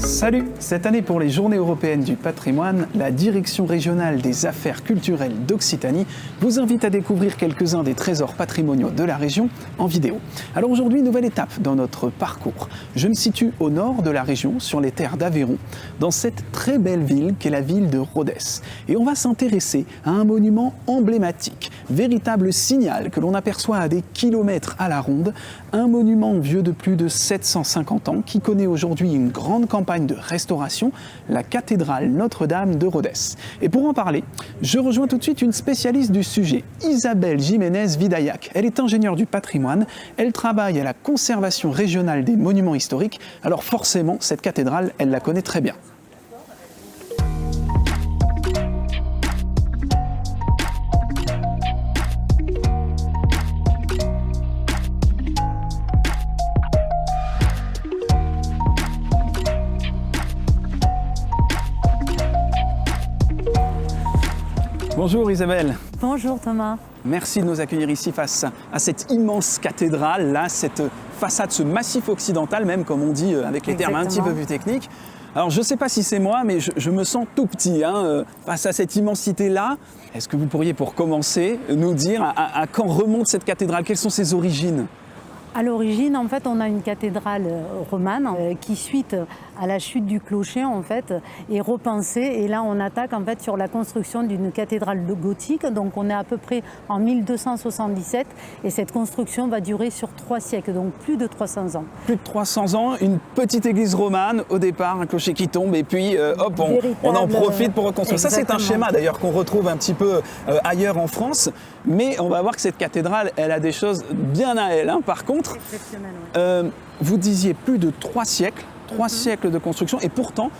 Salut! Cette année, pour les Journées européennes du patrimoine, la Direction régionale des affaires culturelles d'Occitanie vous invite à découvrir quelques-uns des trésors patrimoniaux de la région en vidéo. Alors aujourd'hui, nouvelle étape dans notre parcours. Je me situe au nord de la région, sur les terres d'Aveyron, dans cette très belle ville qu'est la ville de Rodez. Et on va s'intéresser à un monument emblématique, véritable signal que l'on aperçoit à des kilomètres à la ronde, un monument vieux de plus de 750 ans qui connaît aujourd'hui une grande campagne de restauration, la cathédrale Notre-Dame de Rodez. Et pour en parler, je rejoins tout de suite une spécialiste du sujet, Isabelle Jiménez Vidayac. Elle est ingénieure du patrimoine, elle travaille à la conservation régionale des monuments historiques, alors forcément cette cathédrale, elle la connaît très bien. Bonjour Isabelle. Bonjour Thomas. Merci de nous accueillir ici face à cette immense cathédrale, là, cette façade, ce massif occidental même, comme on dit avec les termes un petit peu plus techniques. Alors je ne sais pas si c'est moi, mais je me sens tout petit face à cette immensité-là. Est-ce que vous pourriez, pour commencer, nous dire à quand remonte cette cathédrale? Quelles sont ses origines? À l'origine, en fait, on a une cathédrale romane qui, suite à la chute du clocher, en fait, est repensée. Et là, on attaque en fait sur la construction d'une cathédrale gothique. Donc, on est à peu près en 1277. Et cette construction va durer sur 3 siècles, donc plus de 300 ans. Plus de 300 ans, une petite église romane, au départ, un clocher qui tombe, et puis hop, on en profite pour reconstruire. Exactement. Ça, c'est un schéma d'ailleurs qu'on retrouve un petit peu ailleurs en France. Mais on va voir que cette cathédrale, elle a des choses bien à elle. Par contre, vous disiez plus de 3 siècles. 3 siècles de construction, et pourtant,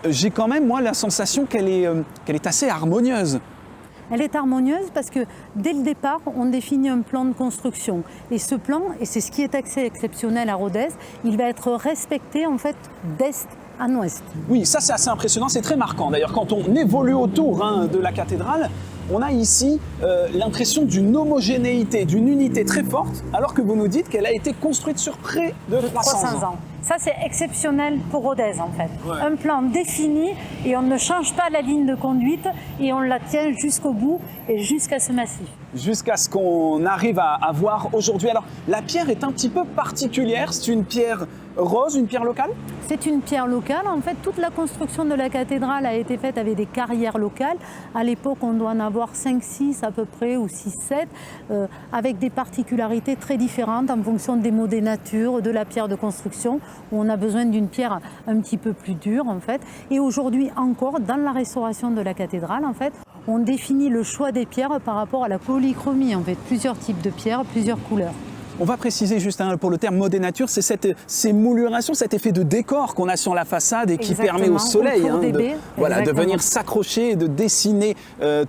j'ai quand même, moi, la sensation qu'elle est assez harmonieuse. Elle est harmonieuse parce que, dès le départ, on définit un plan de construction. Et ce plan, et c'est ce qui est assez exceptionnel à Rodez, il va être respecté, en fait, d'est à ouest. Oui, ça, c'est assez impressionnant, c'est très marquant. D'ailleurs, quand on évolue autour de la cathédrale, on a ici l'impression d'une homogénéité, d'une unité très forte, alors que vous nous dites qu'elle a été construite sur près de 300 ans. Ça, c'est exceptionnel pour Rodez, en fait. Ouais. Un plan défini, et on ne change pas la ligne de conduite, et on la tient jusqu'au bout, et jusqu'à ce massif. Jusqu'à ce qu'on arrive à voir aujourd'hui. Alors, la pierre est un petit peu particulière, c'est une pierre rose, une pierre locale? C'est une pierre locale. En fait, toute la construction de la cathédrale a été faite avec des carrières locales. À l'époque, on doit en avoir 5-6 à peu près, ou 6-7, avec des particularités très différentes en fonction des maux des natures, de la pierre de construction, où on a besoin d'une pierre un petit peu plus dure, en fait. Et aujourd'hui encore, dans la restauration de la cathédrale, en fait, on définit le choix des pierres par rapport à la polychromie, en fait. Plusieurs types de pierres, plusieurs couleurs. On va préciser juste pour le terme mot des natures, c'est ces moulurations, cet effet de décor qu'on a sur la façade et qui permet au soleil de venir s'accrocher et de dessiner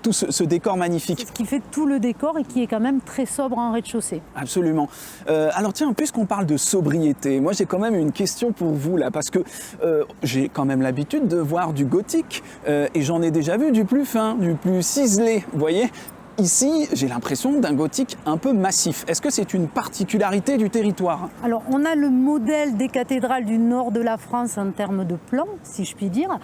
tout ce décor magnifique. C'est ce qui fait tout le décor et qui est quand même très sobre en rez-de-chaussée. Absolument. Alors tiens, puisqu'on parle de sobriété, moi j'ai quand même une question pour vous là, parce que j'ai quand même l'habitude de voir du gothique et j'en ai déjà vu du plus fin, du plus ciselé, vous voyez. Ici, j'ai l'impression d'un gothique un peu massif. Est-ce que c'est une particularité du territoire? Alors, on a le modèle des cathédrales du nord de la France en termes de plan, si je puis dire.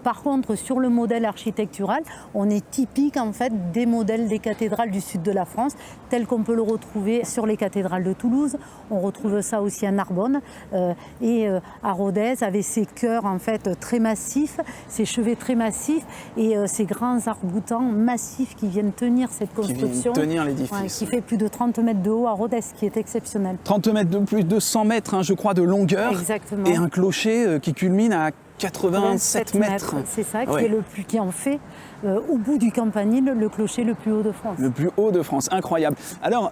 Par contre, sur le modèle architectural, on est typique en fait des modèles des cathédrales du sud de la France, tels qu'on peut le retrouver sur les cathédrales de Toulouse. On retrouve ça aussi à Narbonne et à Rodez, avec ses chœurs en fait très massifs, ses chevets très massifs et ces grands arcs-boutants massifs qui viennent tenir cette construction, qui tenir l'édifice. Qui fait plus de 30 mètres de haut à Rodez, qui est exceptionnel. 30 mètres de plus de 100 mètres, je crois, de longueur. Exactement. Et un clocher qui culmine à 87 mètres. C'est ça, qui en fait, au bout du campanile, le clocher le plus haut de France. Le plus haut de France, incroyable. Alors,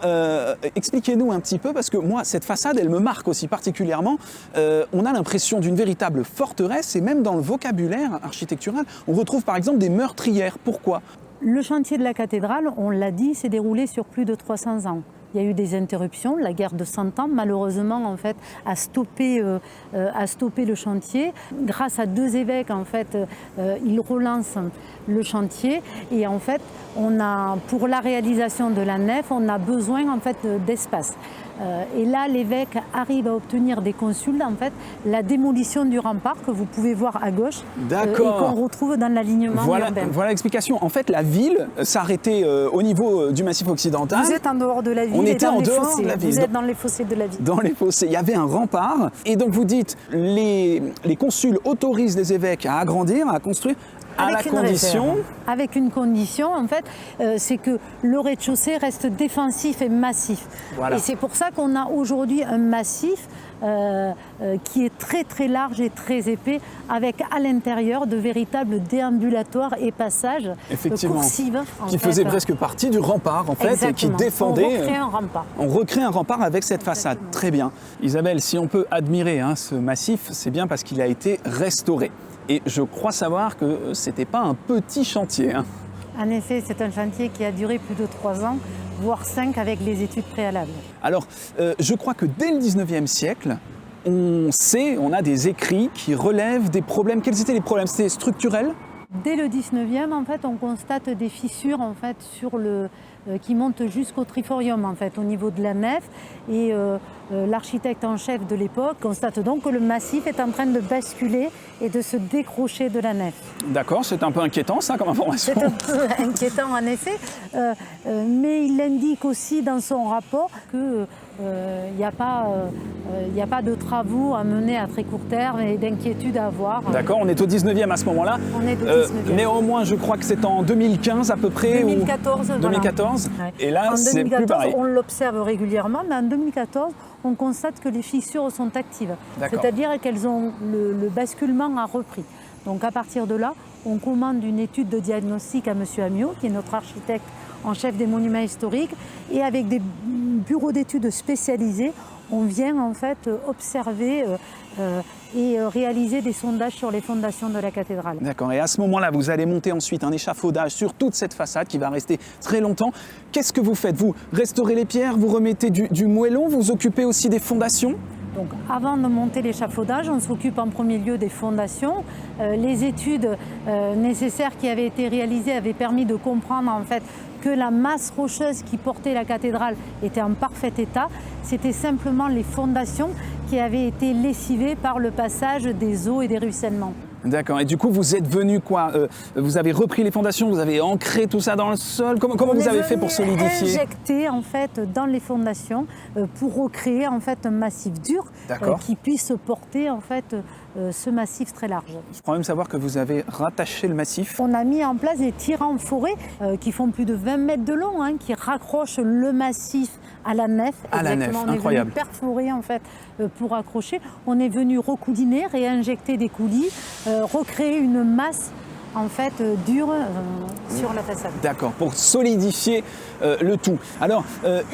expliquez-nous un petit peu, parce que moi, cette façade, elle me marque aussi particulièrement. On a l'impression d'une véritable forteresse, et même dans le vocabulaire architectural, on retrouve par exemple des meurtrières. Pourquoi ? Le chantier de la cathédrale, on l'a dit, s'est déroulé sur plus de 300 ans. Il il y a eu des interruptions. La guerre de 100 ans, malheureusement, en fait, a stoppé le chantier. Grâce à 2 évêques, en fait, ils relancent le chantier. Et en fait, pour la réalisation de la nef, on a besoin en fait, d'espace. Et là, l'évêque arrive à obtenir des consuls, en fait, la démolition du rempart que vous pouvez voir à gauche et qu'on retrouve dans l'alignement urbain. Voilà l'explication. En fait, la ville s'arrêtait au niveau du Massif occidental. Vous êtes en dehors de la ville. On était en dehors de la ville. Vous êtes dans les fossés de la ville. Dans les fossés. Il y avait un rempart. Et donc, vous dites, les consuls autorisent les évêques à agrandir, à construire. Avec une condition, en fait, c'est que le rez-de-chaussée reste défensif et massif. Voilà. Et c'est pour ça qu'on a aujourd'hui un massif qui est très très large et très épais, avec à l'intérieur de véritables déambulatoires et passages coursives. Qui faisaient presque partie du rempart, en fait, exactement. Et qui défendaient... On recrée un rempart. On recrée un rempart avec cette façade. Très bien. Isabelle, si on peut admirer ce massif, c'est bien parce qu'il a été restauré. Et je crois savoir que ce n'était pas un petit chantier. En effet, c'est un chantier qui a duré plus de 3 ans, voire 5 avec les études préalables. Alors, je crois que dès le 19e siècle, on a des écrits qui relèvent des problèmes. Quels étaient les problèmes? C'était structurel? Dès le 19e, en fait, on constate des fissures en fait, qui montent jusqu'au triforium, en fait, au niveau de la nef. Et l'architecte en chef de l'époque constate donc que le massif est en train de basculer et de se décrocher de la nef. D'accord, c'est un peu inquiétant ça comme information. C'est un peu inquiétant en effet, mais il indique aussi dans son rapport que il n'y a pas de travaux à mener à très court terme et d'inquiétude à avoir. D'accord, on est au 19e à ce moment-là. On est au 19e. Néanmoins, je crois que c'est en 2015 à peu près. 2014. Ou... 2014. Voilà. Et là, c'est plus pareil. On l'observe régulièrement, mais en 2014, on constate que les fissures sont actives. C'est-à-dire le basculement a repris. Donc à partir de là, on commande une étude de diagnostic à M. Amiot, qui est notre architecte en chef des monuments historiques, et avec des bureaux d'études spécialisés, on vient en fait observer et réaliser des sondages sur les fondations de la cathédrale. D'accord, et à ce moment-là, vous allez monter ensuite un échafaudage sur toute cette façade qui va rester très longtemps. Qu'est-ce que vous faites? Vous restaurez les pierres, vous remettez du moellon, vous vous occupez aussi des fondations? Donc, avant de monter l'échafaudage, on s'occupe en premier lieu des fondations. Les études nécessaires qui avaient été réalisées avaient permis de comprendre en fait que la masse rocheuse qui portait la cathédrale était en parfait état. C'était simplement les fondations qui avaient été lessivées par le passage des eaux et des ruissellements. D'accord, et du coup vous êtes venu quoi vous avez repris les fondations, vous avez ancré tout ça dans le sol, comment vous avez fait pour solidifier? Injecter en fait dans les fondations pour recréer en fait un massif dur qui puisse porter en fait ce massif très large. Je crois même savoir que vous avez rattaché le massif. On a mis en place des tirants en forêt qui font plus de 20 mètres de long, qui raccrochent le massif à la nef. À la nef, on incroyable. On est venu perforer en fait pour accrocher. On est venu recoudiner, réinjecter des coulis, recréer une masse en fait dure sur la façade. D'accord, pour solidifier le tout. Alors,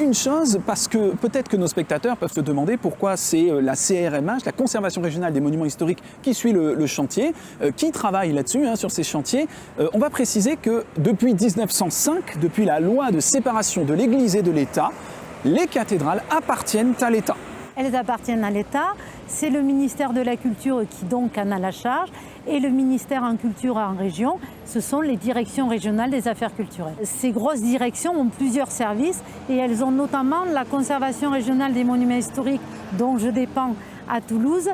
une chose, parce que peut-être que nos spectateurs peuvent se demander pourquoi c'est la CRMH, la Conservation Régionale des Monuments Historiques, qui suit le chantier, qui travaille là-dessus, sur ces chantiers. On va préciser que depuis 1905, depuis la loi de séparation de l'Église et de l'État, les cathédrales appartiennent à l'État. Elles appartiennent à l'État, c'est le ministère de la Culture qui donc en a la charge, et le ministère en culture en région, ce sont les directions régionales des affaires culturelles. Ces grosses directions ont plusieurs services et elles ont notamment la conservation régionale des monuments historiques dont je dépends à Toulouse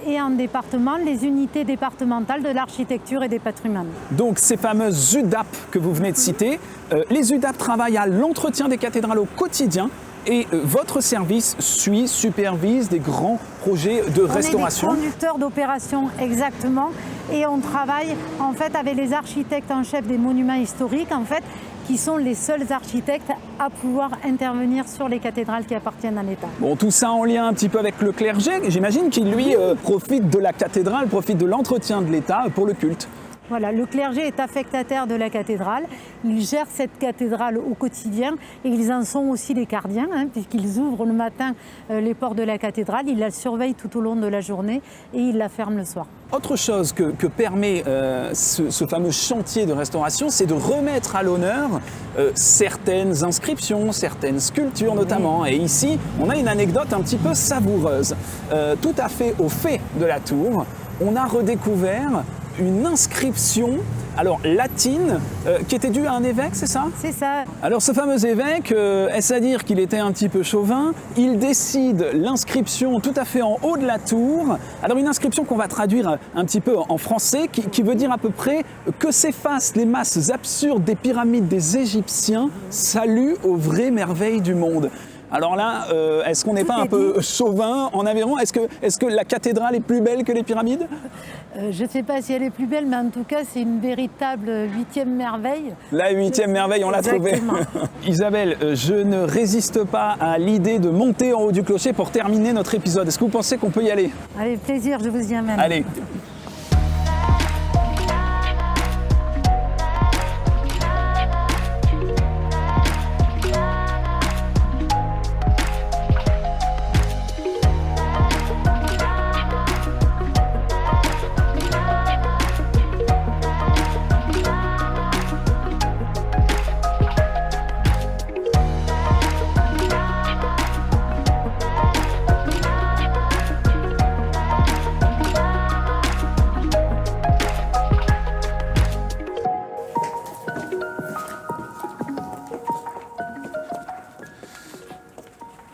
et en département les unités départementales de l'architecture et des patrimoines. Donc ces fameuses UDAP que vous venez de citer, les UDAP travaillent à l'entretien des cathédrales au quotidien. Et votre service supervise des grands projets de restauration. On est des conducteurs d'opérations, exactement. Et on travaille en fait avec les architectes en chef des monuments historiques, en fait, qui sont les seuls architectes à pouvoir intervenir sur les cathédrales qui appartiennent à l'État. Bon, tout ça en lien un petit peu avec le clergé, j'imagine, qui lui profite de la cathédrale, profite de l'entretien de l'État pour le culte. Voilà, le clergé est affectataire de la cathédrale, ils gèrent cette cathédrale au quotidien et ils en sont aussi les gardiens, puisqu'ils ouvrent le matin les portes de la cathédrale, ils la surveillent tout au long de la journée et ils la ferment le soir. Autre chose que permet ce fameux chantier de restauration, c'est de remettre à l'honneur certaines inscriptions, certaines sculptures notamment. Et ici, on a une anecdote un petit peu savoureuse. Tout à fait au fait de la tour, on a redécouvert une inscription latine qui était due à un évêque, c'est ça? C'est ça. Alors ce fameux évêque, est-ce à dire qu'il était un petit peu chauvin? Il décide l'inscription tout à fait en haut de la tour. Alors une inscription qu'on va traduire un petit peu en français, qui veut dire à peu près que s'effacent les masses absurdes des pyramides des Égyptiens, salut aux vraies merveilles du monde. Alors là, est-ce qu'on n'est pas un peu chauvin en Aveyron? Est-ce que la cathédrale est plus belle que les pyramides? Je ne sais pas si elle est plus belle, mais en tout cas, c'est une véritable 8e merveille. La 8e merveille, on l'a trouvée. Isabelle, je ne résiste pas à l'idée de monter en haut du clocher pour terminer notre épisode. Est-ce que vous pensez qu'on peut y aller? Avec plaisir, je vous y amène. Allez.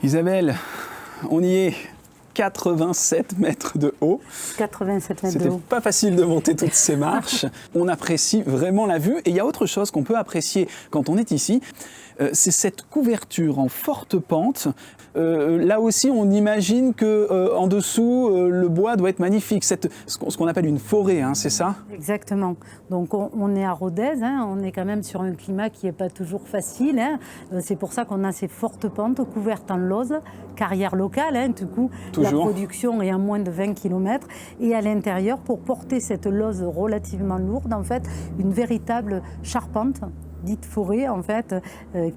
Isabelle, on y est, 87 mètres de haut. 87 mètres de haut. C'était pas facile de monter toutes ces marches. On apprécie vraiment la vue. Et il y a autre chose qu'on peut apprécier quand on est ici, c'est cette couverture en forte pente. Là aussi, on imagine qu'en dessous, le bois doit être magnifique. Ce qu'on appelle une forêt, hein, c'est ça? Exactement. Donc on est à Rodez, hein, on est quand même sur un climat qui n'est pas toujours facile. Hein. C'est pour ça qu'on a ces fortes pentes couvertes en lauze, carrière locale. Hein, du coup, la production est à moins de 20 km. Et à l'intérieur, pour porter cette lauze relativement lourde, en fait, une véritable charpente, dite forêt, en fait,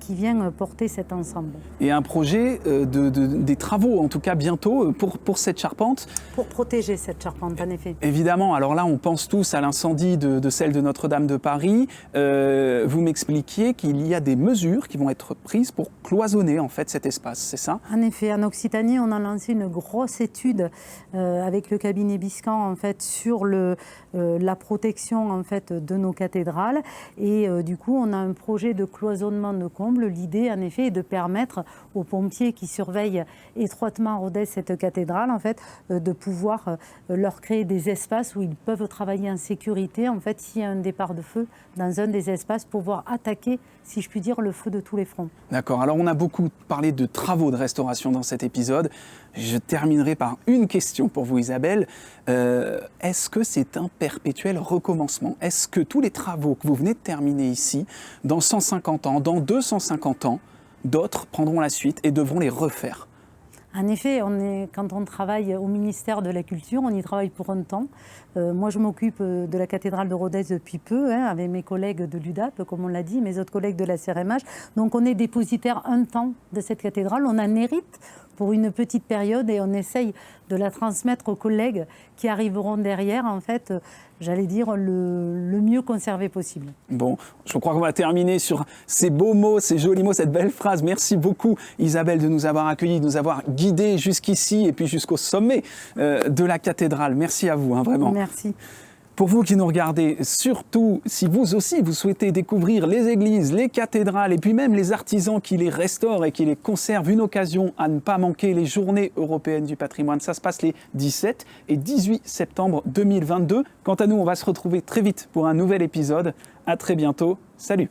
qui vient porter cet ensemble. Et un projet des travaux, en tout cas bientôt, pour cette charpente? Pour protéger cette charpente, en effet. Évidemment, alors là, on pense tous à l'incendie de celle de Notre-Dame de Paris. Vous m'expliquiez qu'il y a des mesures qui vont être prises pour cloisonner, en fait, cet espace, c'est ça? En effet, en Occitanie, on a lancé une grosse étude avec le cabinet Biscan, en fait, sur la protection, en fait, de nos cathédrales. Et du coup, on a un projet de cloisonnement de combles. L'idée, en effet, est de permettre aux pompiers qui surveillent étroitement à Rodez cette cathédrale, en fait, de pouvoir leur créer des espaces où ils peuvent travailler en sécurité, en fait, s'il y a un départ de feu dans un des espaces, pour pouvoir attaquer, si je puis dire, le feu de tous les fronts. D'accord. Alors, on a beaucoup parlé de travaux de restauration dans cet épisode. Je terminerai par une question pour vous, Isabelle. Est-ce que c'est un perpétuel recommencement? Est-ce que tous les travaux que vous venez de terminer ici, dans 150 ans, dans 250 ans, d'autres prendront la suite et devront les refaire? En effet, quand on travaille au ministère de la Culture, on y travaille pour un temps. Moi, je m'occupe de la cathédrale de Rodez depuis peu, hein, avec mes collègues de l'UDAP, comme on l'a dit, mes autres collègues de la CRMH. Donc, on est dépositaire un temps de cette cathédrale. On en hérite pour une petite période et on essaye de la transmettre aux collègues qui arriveront derrière, en fait, j'allais dire, le mieux conservé possible. Bon, je crois qu'on va terminer sur ces beaux mots, ces jolis mots, cette belle phrase. Merci beaucoup, Isabelle, de nous avoir accueillis, de nous avoir guidés jusqu'ici et puis jusqu'au sommet de la cathédrale. Merci à vous, hein, vraiment. Merci. Pour vous qui nous regardez, surtout si vous aussi vous souhaitez découvrir les églises, les cathédrales et puis même les artisans qui les restaurent et qui les conservent, une occasion à ne pas manquer, les Journées européennes du patrimoine. Ça se passe les 17 et 18 septembre 2022. Quant à nous, on va se retrouver très vite pour un nouvel épisode. À très bientôt. Salut!